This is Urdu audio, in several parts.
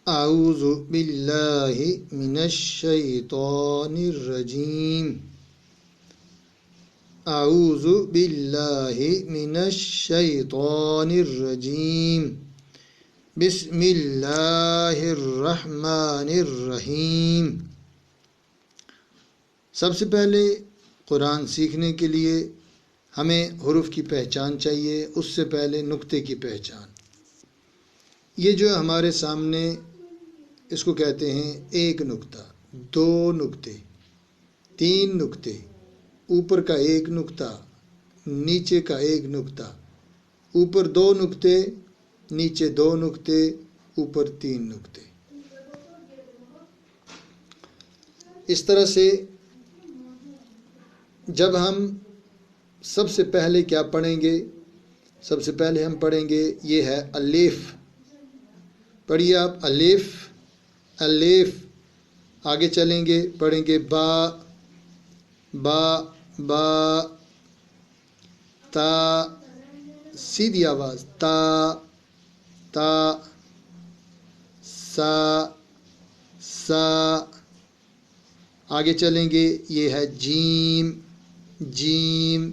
أعوذ بالله من الشيطان الرجيم أعوذ بالله من الشيطان الرجيم بسم الله الرحمن الرحیم۔ سب سے پہلے قرآن سیکھنے کے لیے ہمیں حروف کی پہچان چاہیے، اس سے پہلے نقطے کی پہچان۔ یہ جو ہمارے سامنے اس کو کہتے ہیں ایک نقطہ، دو نقطے، تین نقطے، اوپر کا ایک نقطہ، نیچے کا ایک نقطہ، اوپر دو نقطے، نیچے دو نقطے، اوپر تین نقطے۔ اس طرح سے جب ہم سب سے پہلے کیا پڑھیں گے؟ سب سے پہلے ہم پڑھیں گے یہ ہے الف۔ پڑھیے آپ، الف الف۔ آگے چلیں گے، پڑھیں گے با با با، تا، سیدھی آواز تا تا، سا سا۔ آگے چلیں گے، یہ ہے جیم جیم،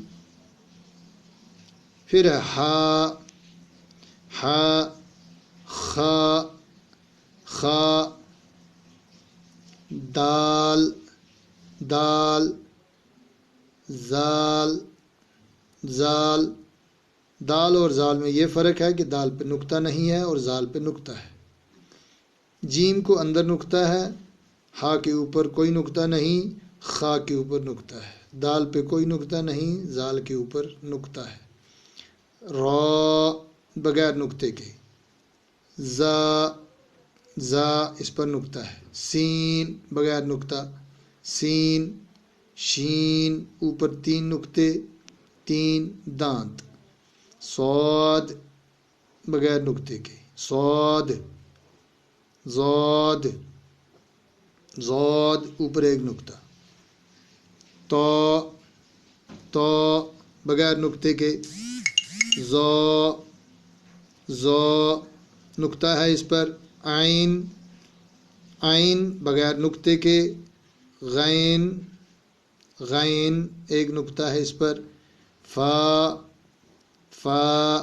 پھر ہا ہا، خا خا، دال دال، زال زال۔ دال اور زال میں یہ فرق ہے کہ دال پہ نقطہ نہیں ہے اور زال پہ نقطہ ہے۔ جیم کو اندر نقطہ ہے، ہا کے اوپر کوئی نقطہ نہیں، خا کے اوپر نقطہ ہے، دال پہ کوئی نقطہ نہیں، زال کے اوپر نقطہ ہے۔ را بغیر نقطے کے، زا زا اس پر نقطہ ہے، سین بغیر نقطہ، سین، شین اوپر تین نقطے، تین دانت، صاد بغیر نقطے کے، صاد، زاد زاد اوپر ایک نقطہ، تو تو بغیر نقطے کے، زو زو نقطہ ہے اس پر، عین عین بغیر نقطے کے، غین غین ایک نقطہ ہے اس پر، فا فا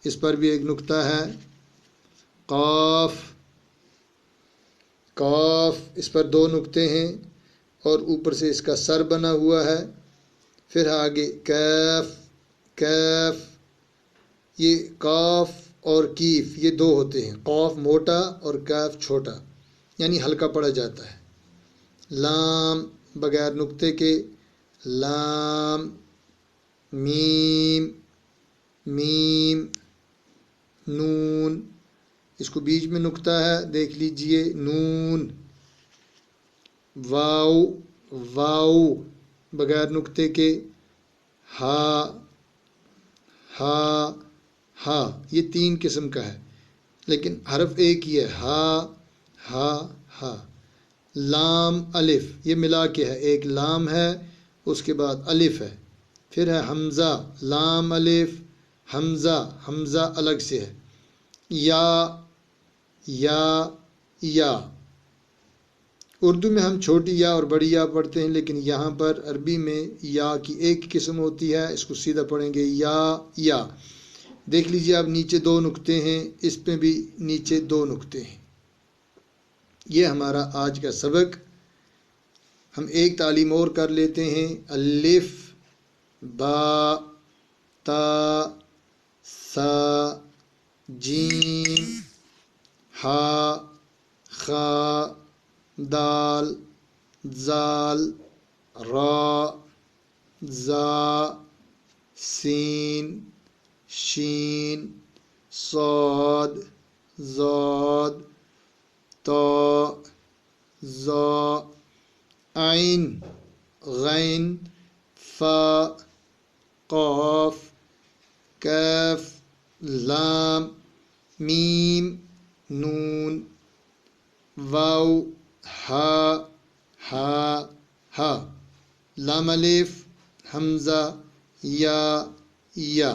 اس پر بھی ایک نقطہ ہے، قاف قاف اس پر دو نقطے ہیں اور اوپر سے اس کا سر بنا ہوا ہے۔ پھر آگے کیف کیف، یہ قاف اور کیف یہ دو ہوتے ہیں، قاف موٹا اور کیف چھوٹا، یعنی ہلکا پڑا جاتا ہے۔ لام بغیر نقطے کے، لام، میم میم، نون اس کو بیچ میں نقطہ ہے دیکھ لیجئے، نون، واو واو بغیر نقطے کے، ہا ہا ہا یہ تین قسم کا ہے لیکن حرف ایک ہی ہے، ہا ہا ہا۔ لام الف یہ ملا کے ہے، ایک لام ہے اس کے بعد الف ہے، پھر ہے حمزہ، لام الف حمزہ، حمزہ الگ سے ہے، یا یا یا۔ اردو میں ہم چھوٹی یا اور بڑی یا پڑھتے ہیں، لیکن یہاں پر عربی میں یا کی ایک قسم ہوتی ہے، اس کو سیدھا پڑھیں گے یا یا۔ دیکھ لیجئے آپ، نیچے دو نقطے ہیں، اس پہ بھی نیچے دو نقطے ہیں۔ یہ ہمارا آج کا سبق۔ ہم ایک تعلیم اور کر لیتے ہیں، الف با تا سا جیم ہا خا دال زال را زا سین شین صاد زاد تا زا عین غین فا قاف کیف لام میم نون واو ہا ہا ہا، لام الف حمزہ یا یا۔